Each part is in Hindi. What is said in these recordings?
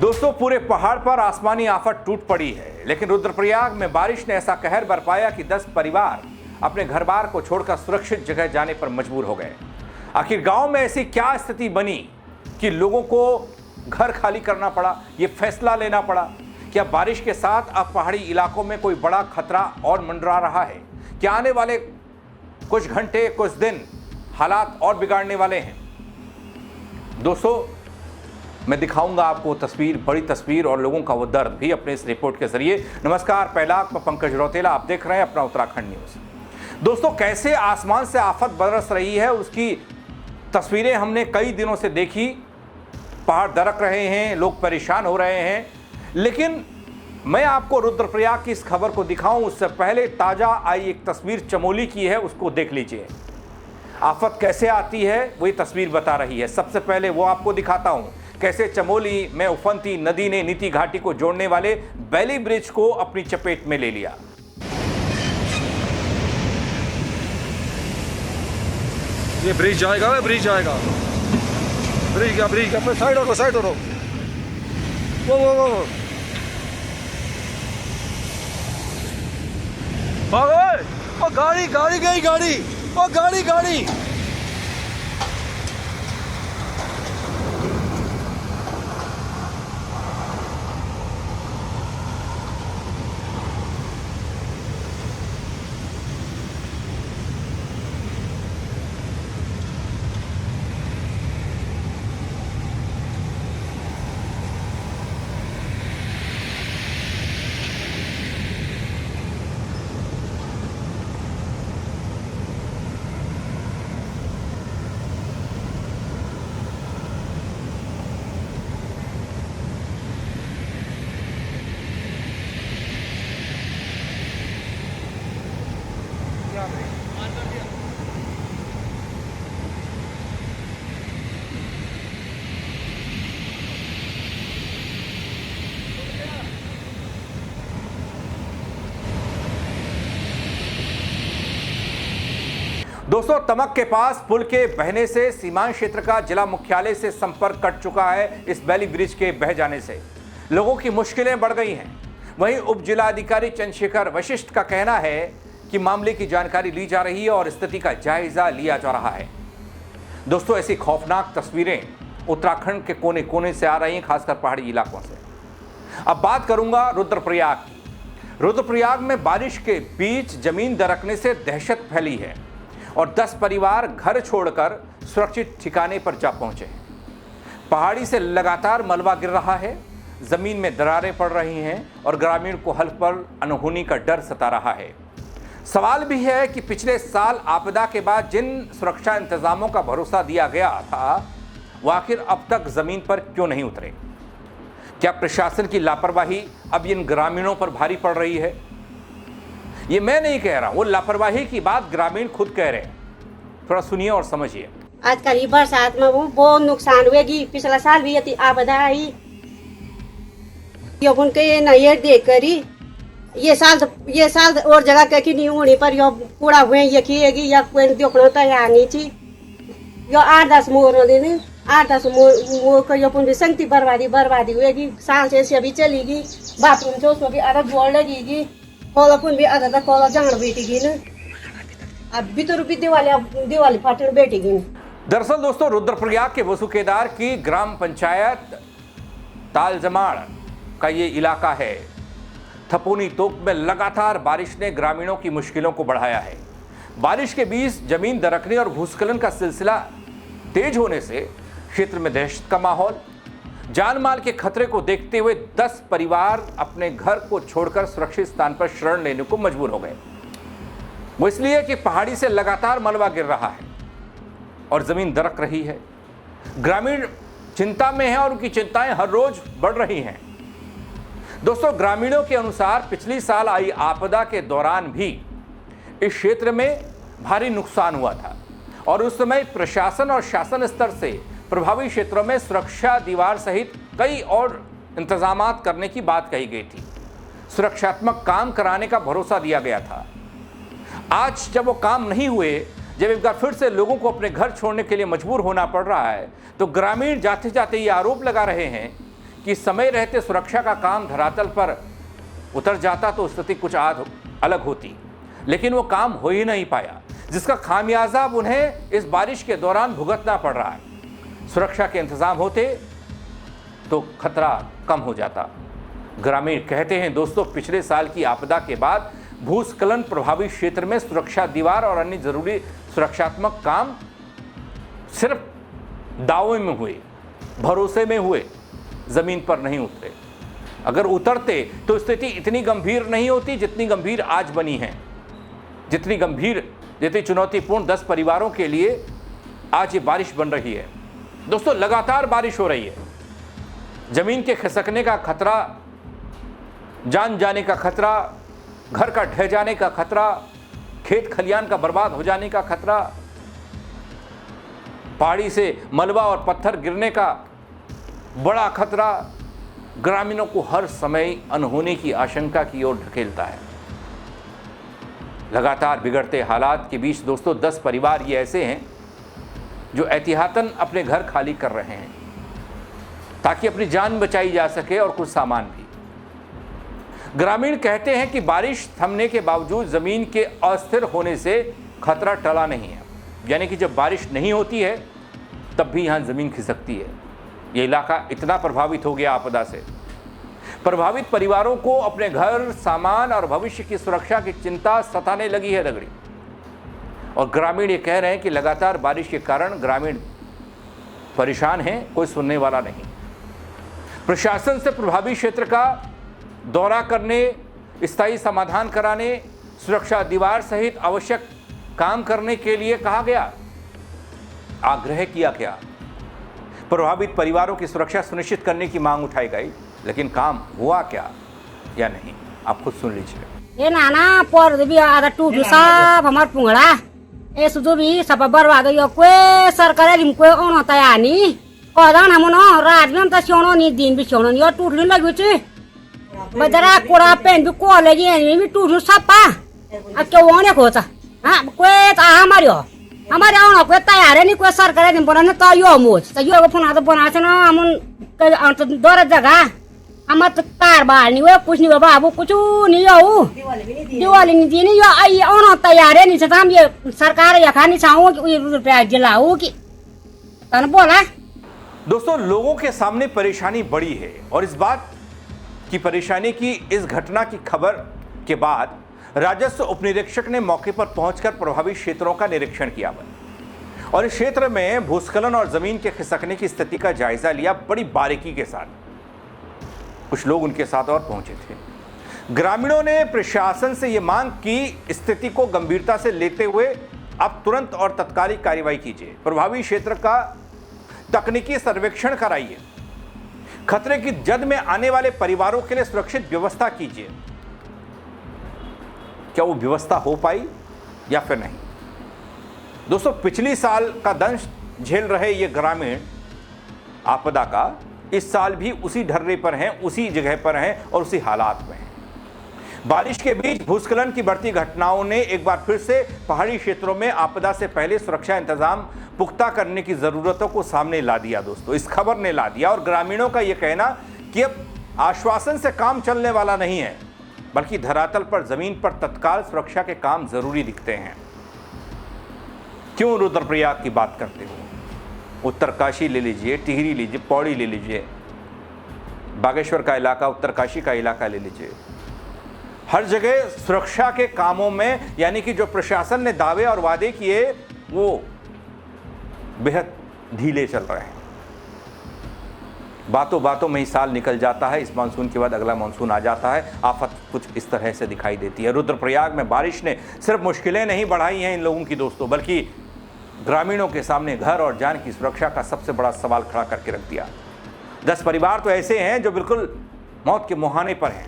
दोस्तों, पूरे पहाड़ पर आसमानी आफत टूट पड़ी है, लेकिन रुद्रप्रयाग में बारिश ने ऐसा कहर बरपाया कि 10 परिवार अपने घर बार को छोड़कर सुरक्षित जगह जाने पर मजबूर हो गए। आखिर गांव में ऐसी क्या स्थिति बनी कि लोगों को घर खाली करना पड़ा, ये फैसला लेना पड़ा? क्या बारिश के साथ अब पहाड़ी इलाकों में कोई बड़ा खतरा और मंडरा रहा है? क्या आने वाले कुछ घंटे, कुछ दिन हालात और बिगाड़ने वाले हैं? दोस्तों, मैं दिखाऊंगा आपको तस्वीर, बड़ी तस्वीर और लोगों का वो दर्द भी अपने इस रिपोर्ट के जरिए। नमस्कार, पहलाक में पंकज रौतेला, आप देख रहे हैं अपना उत्तराखंड न्यूज़। दोस्तों, कैसे आसमान से आफत बरस रही है उसकी तस्वीरें हमने कई दिनों से देखी। पहाड़ दरक रहे हैं, लोग परेशान हो रहे हैं, लेकिन मैं आपको रुद्रप्रयाग की इस खबर को दिखाऊं उससे पहले ताज़ा आई एक तस्वीर चमोली की है, उसको देख लीजिए। आफत कैसे आती है वही तस्वीर बता रही है। सबसे पहले वो आपको दिखाता हूं कैसे चमोली में उफनती नदी ने नीति घाटी को जोड़ने वाले बैली ब्रिज को अपनी चपेट में ले लिया। ये ब्रिज जाएगा, ब्रिज जाएगा, ब्रिज का साइड हो, साइड हो। वो भागो, ओ गाड़ी गई, गाड़ी। दोस्तों, तमक के पास पुल के बहने से सीमांत क्षेत्र का जिला मुख्यालय से संपर्क कट चुका है। इस बैली ब्रिज के बह जाने से लोगों की मुश्किलें बढ़ गई हैं। वहीं उप जिलाधिकारी चंद्रशेखर वशिष्ठ का कहना है कि मामले की जानकारी ली जा रही है और स्थिति का जायजा लिया जा रहा है। दोस्तों, ऐसी खौफनाक तस्वीरें उत्तराखंड के कोने कोने से आ रही हैं, खासकर पहाड़ी इलाकों से। अब बात करूंगा रुद्रप्रयाग की। रुद्रप्रयाग में बारिश के बीच जमीन दरकने से दहशत फैली है और 10 परिवार घर छोड़कर सुरक्षित ठिकाने पर जा पहुंचे हैं। पहाड़ी से लगातार मलबा गिर रहा है, जमीन में दरारें पड़ रही हैं और ग्रामीण को हल्फ पर अनहोनी का डर सता रहा है। सवाल भी है कि पिछले साल आपदा के बाद जिन सुरक्षा इंतजामों का भरोसा दिया गया था वो आखिर अब तक जमीन पर क्यों नहीं उतरे? क्या प्रशासन की लापरवाही अब इन ग्रामीणों पर भारी पड़ रही है? ये मैं नहीं कह रहा हूं, वो लापरवाही की बात ग्रामीण खुद कह रहे हैं। थोड़ा सुनिए और समझिए। आजकल ये बरसात में वो बहुत नुकसान हुएगी। पिछला साल भी यति आपदा आई, ये उनके ये नहर देख कर ही ये साल और जगह कहीं नहीं होने पर यो पूरा हुए ये किएगी या कोई देखना तैयार नहीं थी। यो 8-10 मोर देने 8-10 मोर को यो पुन संगति बर्बादी हुएगी। साल से अभी चलेगी। बाथरूम जो उसमें भी आधा जोड़ लगेगी, कोलापुन भी आधा कोला जान बैठेगी न। अब भीतर भी दिवाली फाटन बैठेगी। दरअसल दोस्तों, रुद्रप्रयाग के वसुकेदार की ग्राम पंचायत तालजमाड़ का ये इलाका है। थपोनी तोक में लगातार बारिश ने ग्रामीणों की मुश्किलों को बढ़ाया है। बारिश के बीच जमीन दरकने और भूस्खलन का सिलसिला तेज होने से क्षेत्र में दहशत का माहौल। जान माल के खतरे को देखते हुए 10 परिवार अपने घर को छोड़कर सुरक्षित स्थान पर शरण लेने को मजबूर हो गए। वो इसलिए कि पहाड़ी से लगातार मलबा गिर रहा है और जमीन दरक रही है। ग्रामीण चिंता में हैं और उनकी चिंताएं हर रोज बढ़ रही हैं। दोस्तों, ग्रामीणों के अनुसार पिछली साल आई आपदा के दौरान भी इस क्षेत्र में भारी नुकसान हुआ था और उस समय प्रशासन और शासन स्तर से प्रभावित क्षेत्रों में सुरक्षा दीवार सहित कई और इंतजामात करने की बात कही गई थी। सुरक्षात्मक काम कराने का भरोसा दिया गया था। आज जब वो काम नहीं हुए, जब एक बार फिर से लोगों को अपने घर छोड़ने के लिए मजबूर होना पड़ रहा है, तो ग्रामीण जाते जाते ये आरोप लगा रहे हैं कि समय रहते सुरक्षा का काम धरातल पर उतर जाता तो स्थिति कुछ अलग होती, लेकिन वो काम हो ही नहीं पाया, जिसका खामियाजा अब उन्हें इस बारिश के दौरान भुगतना पड़ रहा है। सुरक्षा के इंतजाम होते तो खतरा कम हो जाता। ग्रामीण कहते हैं दोस्तों, पिछले साल की आपदा के बाद भूस्खलन प्रभावित क्षेत्र में सुरक्षा दीवार और अन्य जरूरी सुरक्षात्मक काम सिर्फ दावे में हुए, भरोसे में हुए, जमीन पर नहीं उतरे। अगर उतरते तो स्थिति इतनी गंभीर नहीं होती जितनी गंभीर आज बनी है, जितनी चुनौतीपूर्ण 10 परिवारों के लिए आज ये बारिश बन रही है। दोस्तों, लगातार बारिश हो रही है, जमीन के खिसकने का खतरा, जान जाने का खतरा, घर का ढह जाने का खतरा, खेत खलियान का बर्बाद हो जाने का खतरा, पहाड़ी से मलबा और पत्थर गिरने का बड़ा खतरा ग्रामीणों को हर समय अनहोनी की आशंका की ओर ढकेलता है। लगातार बिगड़ते हालात के बीच दोस्तों 10 परिवार ये ऐसे हैं जो एहतियातन अपने घर खाली कर रहे हैं ताकि अपनी जान बचाई जा सके और कुछ सामान भी। ग्रामीण कहते हैं कि बारिश थमने के बावजूद जमीन के अस्थिर होने से खतरा टला नहीं है, यानी कि जब बारिश नहीं होती है तब भी यहाँ जमीन खिसकती है। ये इलाका इतना प्रभावित हो गया आपदा से, प्रभावित परिवारों को अपने घर, सामान और भविष्य की सुरक्षा की चिंता सताने लगी है रगड़ी। और ग्रामीण ये कह रहे हैं कि लगातार बारिश के कारण ग्रामीण परेशान हैं, कोई सुनने वाला नहीं। प्रशासन से प्रभावित क्षेत्र का दौरा करने, स्थायी समाधान कराने, सुरक्षा दीवार सहित आवश्यक काम करने के लिए कहा गया, आग्रह किया गया। प्रभावित परिवारों की सुरक्षा सुनिश्चित करने की मांग उठाई गई, लेकिन काम हुआ क्या या नहीं, आप खुद सुन लीजिए। ये नाना पर भी आधा टूट सब हमार पुंगड़ा ए सुजो भी सब बर्बाद हो कोई सरकार रिम कोई ओनो तयानी कदान हमनो रात में त सोनो नि दिन भी सोनो नि टूटने लग्यो छ बजरा कोड़ा पेन भी कॉलेज में भी टूट सपा आ के ओने खोच हां कोई त हमारे आउन कोई तयार नहीं, कोई सरकार रिम बनाने त यो मोच त यो फोन त बना छ न हमन त दर जगह हमार तो तार बाहर नहीं हुआ, कुछ नहीं हुआ बाबू, कुछ नहीं हो दिवाली नहीं दी नहीं ये ओनो तैयार है नहीं हम ये सरकार या खानी चाहूँ कि रुपया जिलाऊ की तन बोला। दोस्तों, लोगों के सामने परेशानी बड़ी है और इस बात की परेशानी की इस घटना की खबर के बाद राजस्व उपनिरीक्षक ने मौके पर पहुंचकर प्रभावित क्षेत्रों का निरीक्षण किया और इस क्षेत्र में भूस्खलन और जमीन के खिसकने की स्थिति का जायजा लिया बड़ी बारीकी के साथ। कुछ लोग उनके साथ और पहुंचे थे। ग्रामीणों ने प्रशासन से यह मांग की स्थिति को गंभीरता से लेते हुए अब तुरंत और तत्कालिक कार्रवाई कीजिए, प्रभावित क्षेत्र का तकनीकी सर्वेक्षण कराइए, खतरे की जद में आने वाले परिवारों के लिए सुरक्षित व्यवस्था कीजिए। क्या वो व्यवस्था हो पाई या फिर नहीं? दोस्तों, पिछली साल का दंश झेल रहे ये ग्रामीण आपदा का इस साल भी उसी ढर्रे पर हैं, उसी जगह पर हैं और उसी हालात में हैं। बारिश के बीच भूस्खलन की बढ़ती घटनाओं ने एक बार फिर से पहाड़ी क्षेत्रों में आपदा से पहले सुरक्षा इंतजाम पुख्ता करने की ज़रूरतों को सामने ला दिया। दोस्तों, इस खबर ने ला दिया और ग्रामीणों का यह कहना कि अब आश्वासन से काम चलने वाला नहीं है, बल्कि धरातल पर जमीन पर तत्काल सुरक्षा के काम जरूरी दिखते हैं। क्यों रुद्रप्रयाग की बात करते हो? उत्तरकाशी ले लीजिए, टिहरी लीजिए, पौड़ी ले लीजिए, बागेश्वर का इलाका, उत्तरकाशी का इलाका ले लीजिए, हर जगह सुरक्षा के कामों में यानी कि जो प्रशासन ने दावे और वादे किए वो बेहद ढीले चल रहे हैं। बातों बातों में ही साल निकल जाता है, इस मानसून के बाद अगला मानसून आ जाता है, आफत कुछ इस तरह से दिखाई देती है। रुद्रप्रयाग में बारिश ने सिर्फ मुश्किलें नहीं बढ़ाई हैं इन लोगों की दोस्तों, बल्कि ग्रामीणों के सामने घर और जान की सुरक्षा का सबसे बड़ा सवाल खड़ा करके रख दिया। 10 परिवार तो ऐसे हैं जो बिल्कुल मौत के मुहाने पर हैं,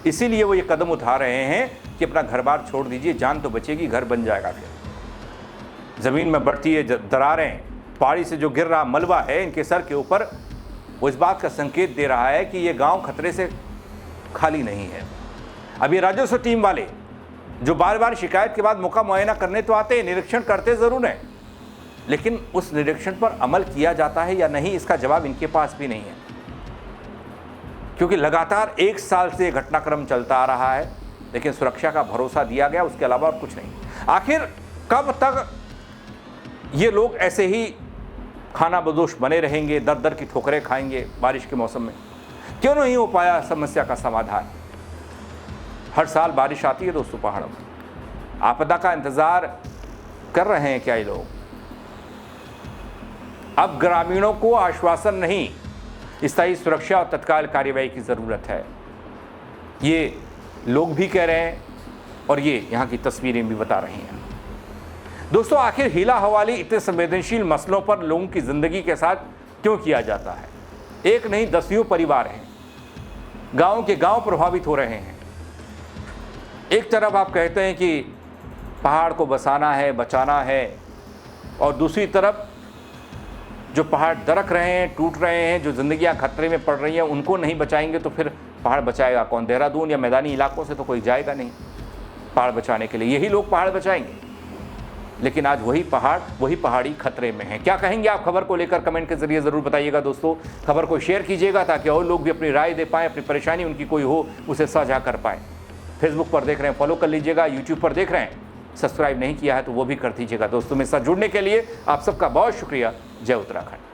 इसीलिए वो ये कदम उठा रहे हैं कि अपना घर बार छोड़ दीजिए, जान तो बचेगी, घर बन जाएगा। फिर ज़मीन में बढ़ती है दरारें, पहाड़ी से जो गिर रहा मलबा है इनके सर के ऊपर, वो इस बात का संकेत दे रहा है कि ये गांव खतरे से खाली नहीं है। अब ये राजस्व टीम वाले जो बार बार शिकायत के बाद मौका मुआयना करने तो आते हैं, निरीक्षण करते ज़रूर हैं, लेकिन उस निरीक्षण पर अमल किया जाता है या नहीं इसका जवाब इनके पास भी नहीं है। क्योंकि लगातार 1 साल से ये घटनाक्रम चलता आ रहा है, लेकिन सुरक्षा का भरोसा दिया गया, उसके अलावा और कुछ नहीं। आखिर कब तक ये लोग ऐसे ही खाना बदोश बने रहेंगे, दर दर की ठोकरें खाएंगे बारिश के मौसम में? क्यों नहीं हो पाया समस्या का समाधान? हर साल बारिश आती है दोस्तों पहाड़ों में, आपदा का इंतजार कर रहे हैं क्या ये लोग? अब ग्रामीणों को आश्वासन नहीं, स्थायी सुरक्षा और तत्काल कार्रवाई की ज़रूरत है। ये लोग भी कह रहे हैं और ये यहाँ की तस्वीरें भी बता रही हैं। दोस्तों, आखिर हीला हवाली इतने संवेदनशील मसलों पर लोगों की ज़िंदगी के साथ क्यों किया जाता है? एक नहीं, दसियों परिवार हैं, गाँव के गाँव प्रभावित हो रहे हैं। एक तरफ आप कहते हैं कि पहाड़ को बसाना है, बचाना है, और दूसरी तरफ जो पहाड़ दरक रहे हैं, टूट रहे हैं, जो ज़िंदगियां खतरे में पड़ रही हैं, उनको नहीं बचाएंगे तो फिर पहाड़ बचाएगा कौन? देहरादून या मैदानी इलाकों से तो कोई जाएगा नहीं पहाड़ बचाने के लिए, यही लोग पहाड़ बचाएंगे। लेकिन आज वही पहाड़ी खतरे में है। क्या कहेंगे आप खबर को लेकर? कमेंट के जरिए ज़रूर बताइएगा दोस्तों। खबर को शेयर कीजिएगा ताकि और लोग भी अपनी राय दे पाएँ, अपनी परेशानी उनकी कोई हो उसे साझा कर पाएँ। फेसबुक पर देख रहे हैं, फॉलो कर लीजिएगा। यूट्यूब पर देख रहे हैं, सब्सक्राइब नहीं किया है तो वो भी कर दीजिएगा। दोस्तों, मेरे साथ जुड़ने के लिए आप सबका बहुत शुक्रिया। जय उत्तराखंड।